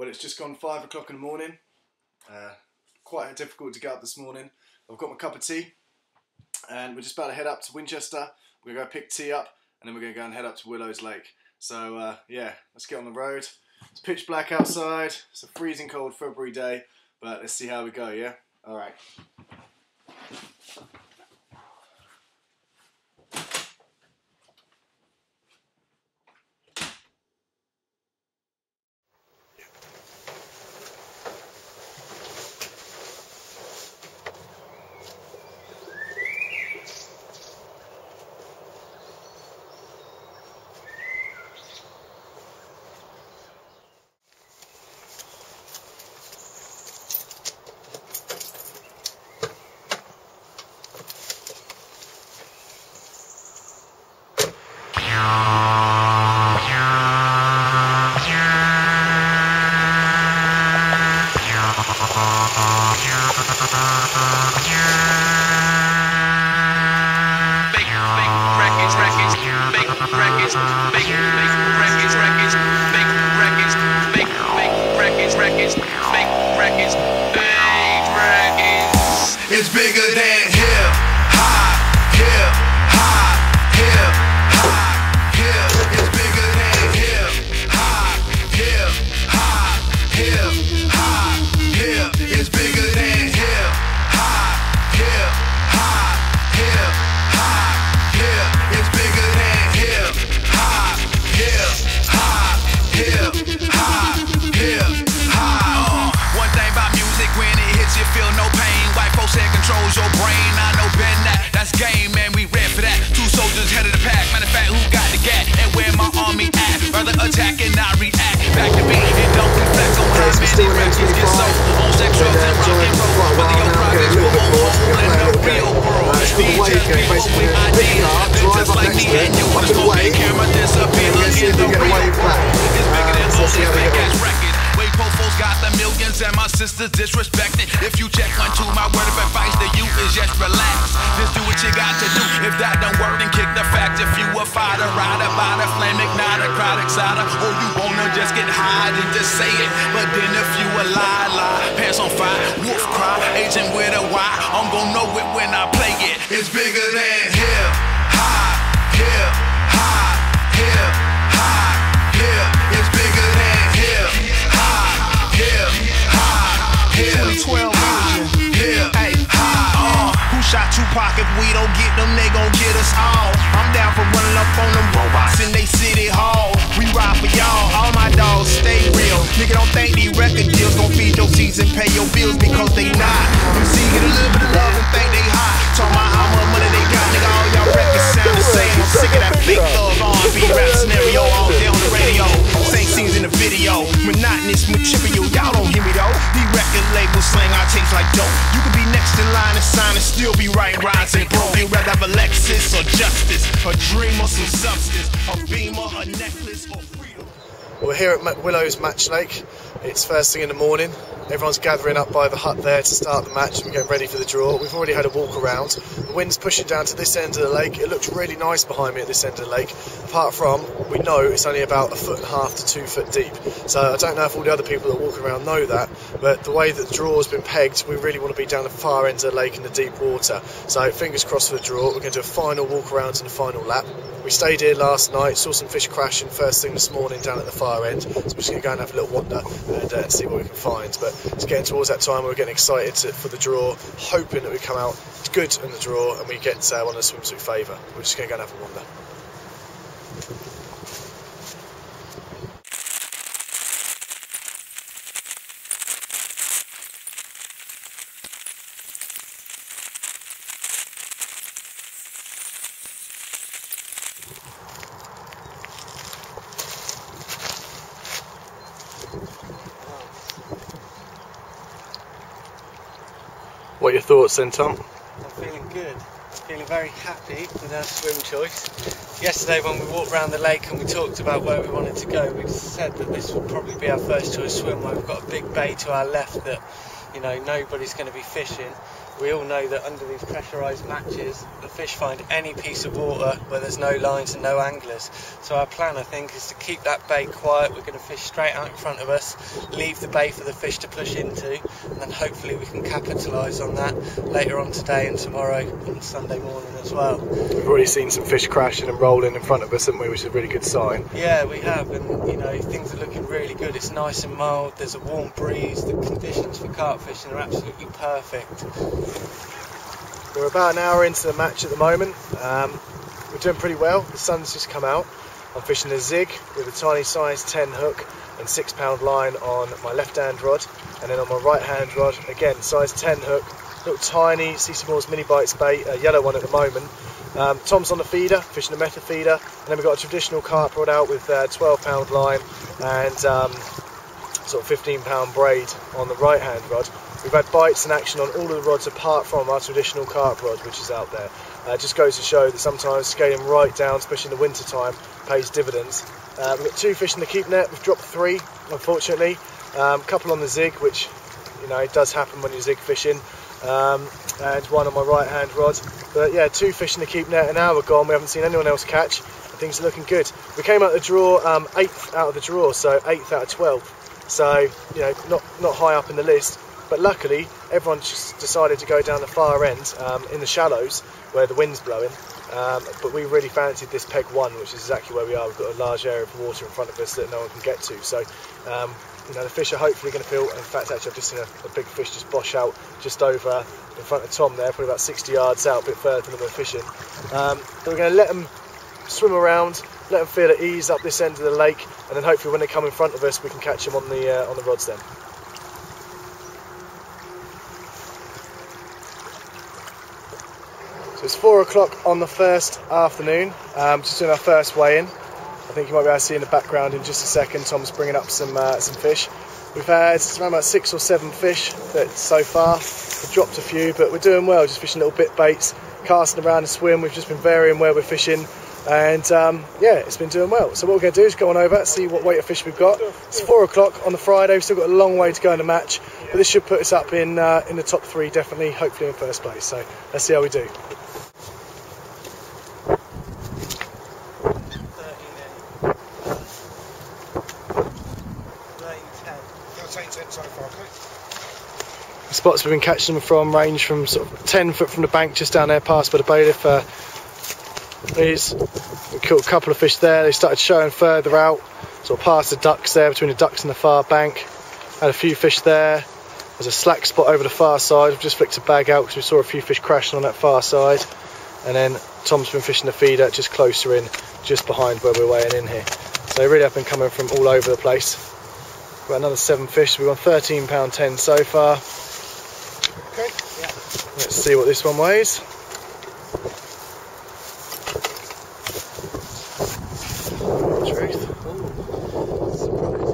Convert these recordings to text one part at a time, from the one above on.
Well, it's just gone 5 o'clock in the morning. Quite difficult to get up this morning. I've got my cup of tea and we're just about to head up to Winchester. We're going to go pick tea up and then we're going to go and head up to Willows Lake. So yeah, let's get on the road. It's pitch black outside. It's a freezing cold February day, but let's see how we go, yeah? All right. It's bigger than hip hop, hip hop, hip hop, hip. It's bigger than hip hop, hip hop, hip hop, hip. It's bigger than hip hop, hip hop, hip hop, hip. It's bigger than hip hop, hip hop, hip hop, hip hop. One thing about music, when it hits, you feel no pain. White folks that controls your brain. I know Ben that's game, man. We ready for that. Two soldiers head of the pack. Matter of fact, who got the gat and where my army at? Rather attack and not react. Back to beat and don't reflect on how many records get sold. On sex, drugs, and rock and roll. Whether your projects will hold in the real world. DJs people with ideas. They're just like me and you. When the smoking camera disappear in the real world. It's bigger than all these big ass records. Folks got the millions and my sisters disrespected. If you check 1, 2, my word of advice to you is just relax. Just do what you got to do. If that don't work, then kick the fact. If you a fighter, rider, by the flame, ignite a crowd excited. Or you wanna just get high and just say it. But then if you a lie, pants on fire, wolf cry, agent with a Y, I'm gon' know it when I play it. It's bigger than hip hop, hip hop, hip hop, hip. It's bigger than hip hop. Hip hop, hip 2012 hip hop. Who shot Tupac? If we don't get them, they gon' get us all. I'm down for running up on them robots in they city hall. We ride for y'all, all my dogs stay real. Nigga, don't think these record deals gon' feed your seeds and pay your bills because they not. You see, get a little bit of love and think they hot. Talk about how much money they got, nigga. All y'all records sound the same. I'm sick of that big thug R&B rap scenario all day on the radio. Same scenes in the video, monotonous material. Y'all don't hear me though. These record labels slang our tapes like dope. You could be next in line and sign and still be writing rhymes and broke. You'd rather have a Lexus or justice, a dream or some substance, a beamer, a necklace or freedom. Well, we're here at Willows Match Lake. It's first thing in the morning. Everyone's gathering up by the hut there to start the match and getting ready for the draw. We've already had a walk around. The wind's pushing down to this end of the lake. It looks really nice behind me at this end of the lake. Apart from, we know it's only about 1.5 to 2 foot deep. So I don't know if all the other people that walk around know that, but the way that the draw has been pegged, we really want to be down the far end of the lake in the deep water. So fingers crossed for the draw. We're going to do a final walk around and a final lap. We stayed here last night, saw some fish crashing first thing this morning down at the far end. So we're just going to go and have a little wander and see what we can find. But it's getting towards that time where we're getting excited for the draw, hoping that we come out good in the draw and we get one of the swims we favour. We're just going to go and have a wander. What are your thoughts then, Tom? I'm feeling good. I'm feeling very happy with our swim choice. Yesterday when we walked around the lake and we talked about where we wanted to go, we said that this would probably be our first choice swim, where we've got a big bay to our left that, you know, nobody's going to be fishing. we all know that under these pressurised matches, the fish find any piece of water where there's no lines and no anglers. So our plan, I think, is to keep that bay quiet. We're going to fish straight out in front of us, leave the bay for the fish to push into, and then hopefully we can capitalise on that later on today and tomorrow and Sunday morning as well. We've already seen some fish crashing and rolling in front of us, haven't we, which is a really good sign. Yeah, we have, and you know, things are looking really good. It's nice and mild, there's a warm breeze, the conditions for carp fishing are absolutely perfect. We're about an hour into the match at the moment. We're doing pretty well. The sun's just come out. I'm fishing a zig with a tiny size 10 hook and 6 pound line on my left hand rod, and then on my right hand rod again size 10 hook, little tiny CC Moore's mini bites bait, a yellow one at the moment. Tom's on the feeder, fishing a method feeder, and then we've got a traditional carp rod out with 12 pound line and sort of 15 pound braid on the right hand rod. We've had bites and action on all of the rods apart from our traditional carp rod, which is out there. It just goes to show that sometimes scaling right down, especially in the winter time, pays dividends. We've got 2 fish in the keep net. We've dropped 3, unfortunately. A couple on the zig, which, you know, it does happen when you're zig fishing, and 1 on my right hand rod. But yeah, 2 fish in the keep net, an hour gone. We haven't seen anyone else catch, and things are looking good. We came out of the draw 8th out of the draw, so 8th out of 12. So, you know, not high up in the list. But luckily, everyone just decided to go down the far end in the shallows where the wind's blowing. But we really fancied this peg 1, which is exactly where we are. We've got a large area of water in front of us that no one can get to. So, you know, the fish are hopefully going to feel. In fact, actually, I've just seen a big fish just bosh out just over in front of Tom there, probably about 60 yards out, a bit further than we're fishing. But we're going to let them swim around, let them feel at ease up this end of the lake, and then hopefully when they come in front of us, we can catch them on the rods then. So it's 4 o'clock on the first afternoon, just doing our first weigh-in. I think you might be able to see in the background in just a second, Tom's bringing up some fish. We've had around about 6 or 7 fish that so far. We've dropped a few, but we're doing well, just fishing little bit baits, casting around the swim. We've just been varying where we're fishing, and yeah, it's been doing well. So what we're going to do is go on over, see what weight of fish we've got. It's 4 o'clock on the Friday. We've still got a long way to go in the match, but this should put us up in the top 3 definitely, hopefully in first place. So let's see how we do. The spots we've been catching them from range from sort of 10 foot from the bank just down there past by the bailiff. We caught a couple of fish there. They started showing further out, sort of past the ducks there, between the ducks and the far bank. Had a few fish there. There's a slack spot over the far side. We've just flicked a bag out because we saw a few fish crashing on that far side. And then Tom's been fishing the feeder just closer in, just behind where we're weighing in here. So they really have been coming from all over the place. Got another 7 fish. We've won £13.10 so far. Okay. Yeah. Let's see what this one weighs. Truth. Surprising.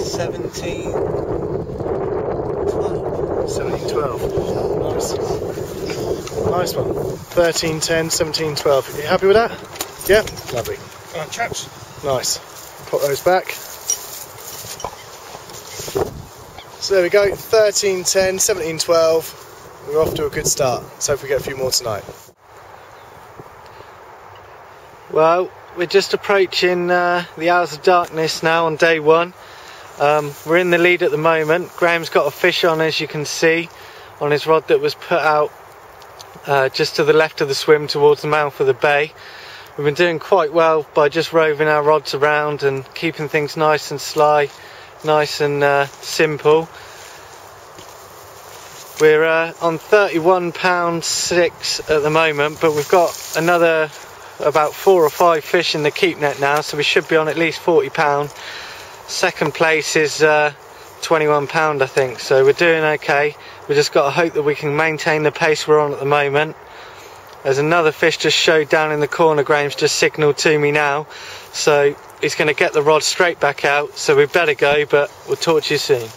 17.12. Nice one. 13.10, 17.12. You happy with that? Yeah? Lovely. Come on, chaps. Nice. Put those back. So there we go, 13.10, 17.12. We're off to a good start. Let's hope we get a few more tonight. Well, we're just approaching the hours of darkness now on day 1. We're in the lead at the moment. Graham's got a fish on, as you can see, on his rod that was put out just to the left of the swim towards the mouth of the bay. We've been doing quite well by just roving our rods around and keeping things nice and sly, nice and simple. We're on £31.6 at the moment, but we've got another about 4 or 5 fish in the keep net now, so we should be on at least £40. Second place is £21, I think, so we're doing okay. We've just got to hope that we can maintain the pace we're on at the moment. There's another fish just showed down in the corner. Graham's just signalled to me now, so he's going to get the rod straight back out, so we better go, but we'll talk to you soon.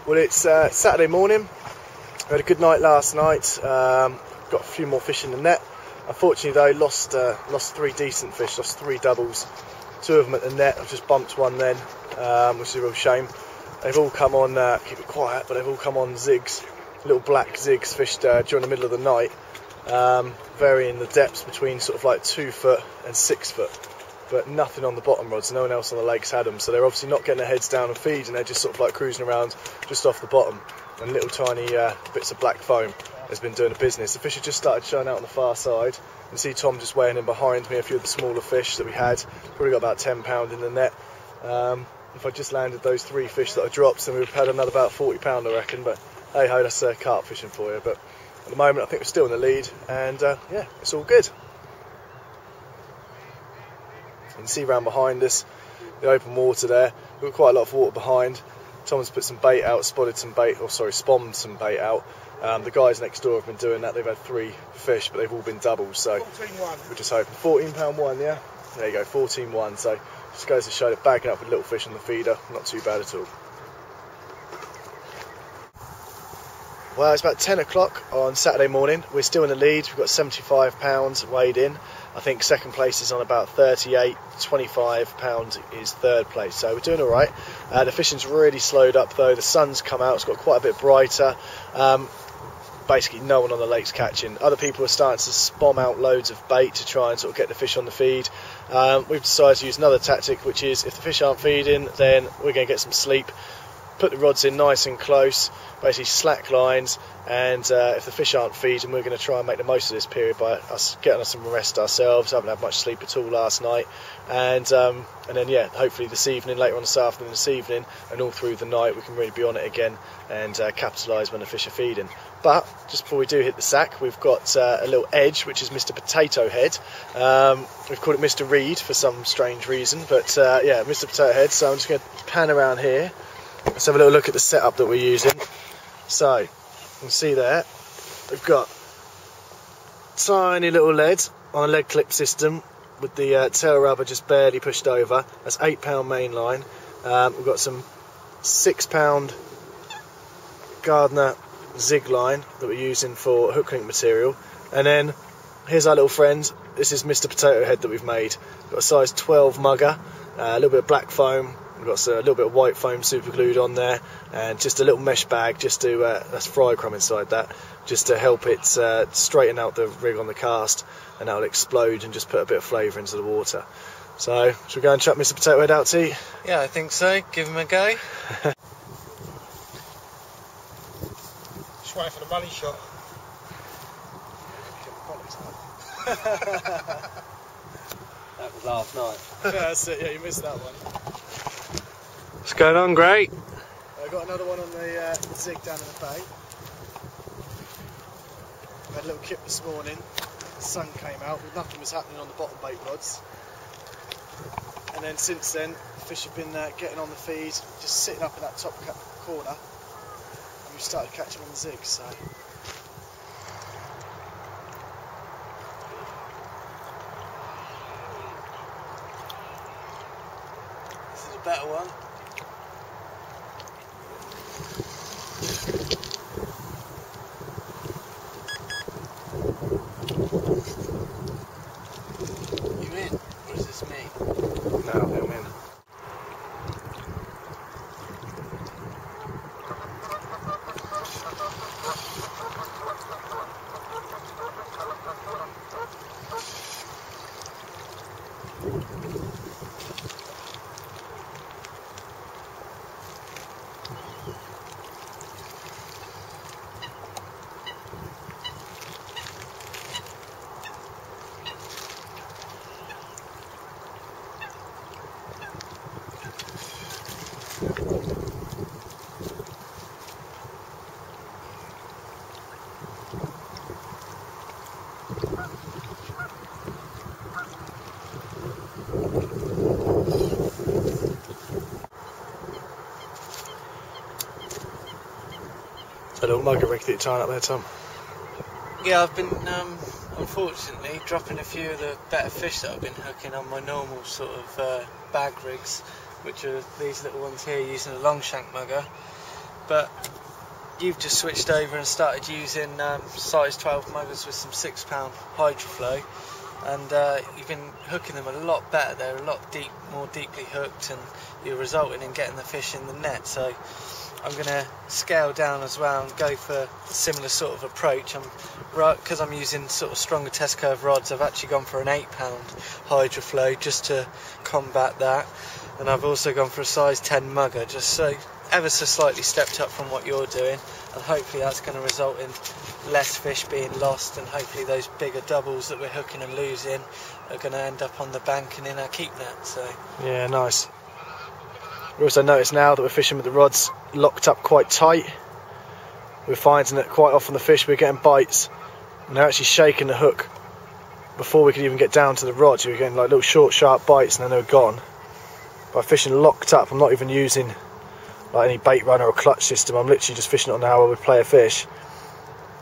Well, it's Saturday morning. We had a good night last night. Got a few more fish in the net. Unfortunately though, lost 3 decent fish, lost 3 doubles. 2 of them at the net. I've just bumped one then, which is a real shame. They've all come on, keep it quiet, but they've all come on zigs, little black zigs fished during the middle of the night, varying the depths between sort of like 2 foot and 6 foot, but nothing on the bottom rods. No one else on the lake's had them, so they're obviously not getting their heads down and feeding. They're just sort of like cruising around just off the bottom, and little tiny bits of black foam has been doing the business. The fish have just started showing out on the far side. You can see Tom just weighing in behind me a few of the smaller fish that we had. Probably got about 10 pound in the net. If I just landed those 3 fish that I dropped, then we've had another about 40 pound, I reckon. But hey ho, that's carp fishing for you. But at the moment, I think we're still in the lead, and yeah, it's all good. You can see round behind us the open water there. We've got quite a lot of water behind. Tom's put some bait out, spawned some bait out. The guys next door have been doing that. They've had 3 fish, but they've all been doubles. So 14-1. we're just hoping. £14 one, yeah. There you go, 14-1. So just goes to show that bagging up with little fish on the feeder, not too bad at all. Well, it's about 10 o'clock on Saturday morning. We're still in the lead. We've got 75 pounds weighed in. I think second place is on about 38, 25 pounds is third place. So we're doing all right. The fishing's really slowed up though. The sun's come out. It's got quite a bit brighter. Basically no one on the lake's catching. Other people are starting to spom out loads of bait to try and sort of get the fish on the feed. We've decided to use another tactic, which is if the fish aren't feeding, then we're going to get some sleep. Put the rods in nice and close, basically slack lines, and if the fish aren't feeding, we're going to try and make the most of this period by us getting us some rest ourselves. I haven't had much sleep at all last night, and then yeah, hopefully this evening, later on this afternoon, this evening, and all through the night, we can really be on it again and capitalise when the fish are feeding. But just before we do hit the sack, we've got a little edge, which is Mr. Potato Head. We've called it Mr. Reed for some strange reason, but yeah, Mr. Potato Head. So I'm just going to pan around here. Let's have a little look at the setup that we're using. So, you can see there, we've got tiny little lead on a lead clip system with the tail rubber just barely pushed over. That's 8 pound main line. We've got some 6 pound Gardner zig line that we're using for hook link material. And then, here's our little friend. This is Mr. Potato Head that we've made. We've got a size 12 mugger, a little bit of black foam. We've got a little bit of white foam super glued on there, and just a little mesh bag just to, that's fry crumb inside that, just to help it straighten out the rig on the cast, and that'll explode and just put a bit of flavour into the water. So, should we go and chuck Mr. Potato Head out to you? Yeah, I think so. Give him a go. Just waiting for the money shot. That was last night. Yeah, that's it. Yeah, you missed that one. What's going on, Great? I got another one on the zig down in the bay. We had a little kip this morning. The sun came out, but nothing was happening on the bottom bait rods. And then since then, the fish have been getting on the feed, just sitting up in that top corner. And we've started catching on the zigs. So. This is a better one. You in? Or is this me? No, I'm in. A little mugger rig that you're tying up there, Tom. Yeah, I've been, unfortunately, dropping a few of the better fish that I've been hooking on my normal sort of bag rigs, which are these little ones here using a long shank mugger. But you've just switched over and started using size 12 muggers with some 6 pound hydroflow. and you've been hooking them a lot better. They're a lot more deeply hooked, and you're resulting in getting the fish in the net. So I'm going to scale down as well and go for a similar sort of approach. Because I'm using sort of stronger test curve rods, I've actually gone for an 8-pound hydroflow just to combat that, and I've also gone for a size 10 mugger, just so ever so slightly stepped up from what you're doing, and hopefully that's going to result in less fish being lost, and hopefully those bigger doubles that we're hooking and losing are going to end up on the bank and in our keep net. So yeah, nice. We also notice now that we're fishing with the rods locked up quite tight. We're finding that quite often the fish we're getting bites and they're actually shaking the hook before we could even get down to the rods. We're getting like little short sharp bites and then they're gone. By fishing locked up, I'm not even using like any bait runner or clutch system. I'm literally just fishing it on how I would play a fish,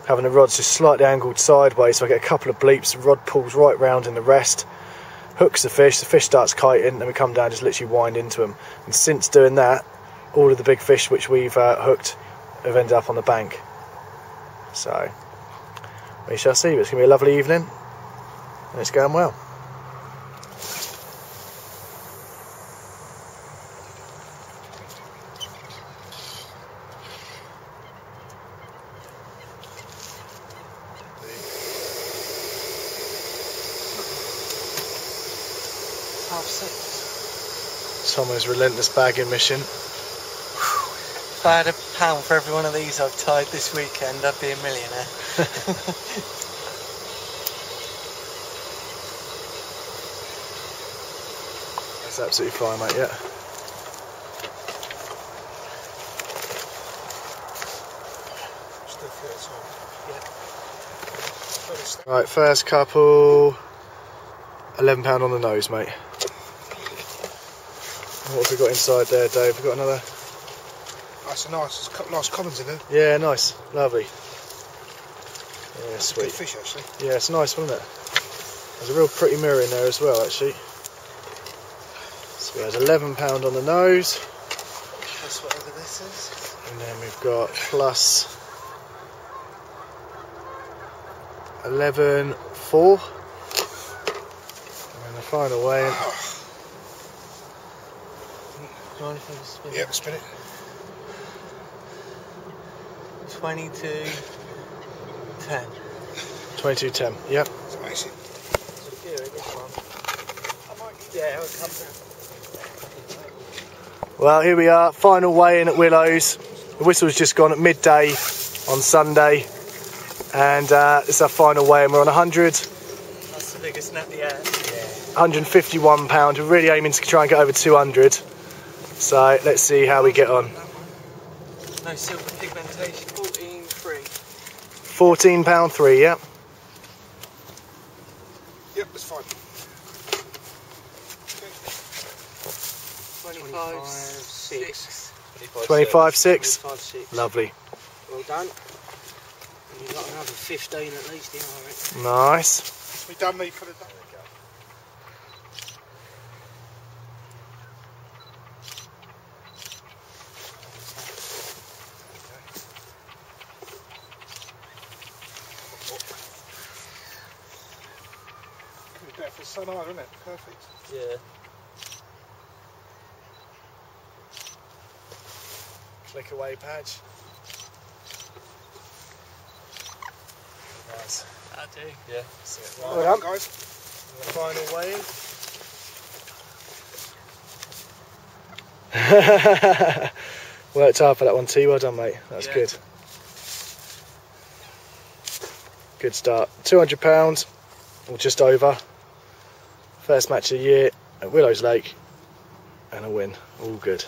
having the rods just slightly angled sideways so I get a couple of bleeps, the rod pulls right round in the rest, hooks the fish starts kiting, and we come down, just literally wind into them. And since doing that, all of the big fish which we've hooked have ended up on the bank. So we shall see, but it's going to be a lovely evening and it's going well. Tomo's relentless bagging mission. If I had £1 for every one of these I've tied this weekend, I'd be a millionaire. That's absolutely fine, mate, yeah. Right, first couple, £11 on the nose, mate. What have we got inside there, Dave? We've got another. That's a nice, nice commons in there. Yeah, nice, lovely. Yeah, sweet. Good fish, actually. Yeah, it's a nice one, isn't it? There's a real pretty mirror in there as well, actually. So there's £11 on the nose. Plus whatever this is. And then we've got plus 11.4. And the final weigh-in. Yep, spin it. 22.10. 22.10, yep. It's amazing. Yeah, it'll come down. Well, here we are, final weigh-in at Willows. The whistle's just gone at midday on Sunday, and it's our final weigh-in. We're on 100. That's the biggest net yet. Yeah. £151. We're really aiming to try and get over 200. So let's see how we get on. No silver pigmentation. 14.3. £14.3, yeah. Yep, that's fine. 25.6. 25.6. Lovely. Well done. And you've got another 15 at least, yeah, I reckon. Nice. We done me for the day. For sun eye, isn't it? Perfect. Yeah. Click away, Padge. Nice. I do. Yeah. That's it. Right. Well done, guys. And the final weigh-in. Worked hard for that one, T. Well done, mate. That's good. Good start. £200, or just over. First match of the year at Willows Lake, and a win. All good.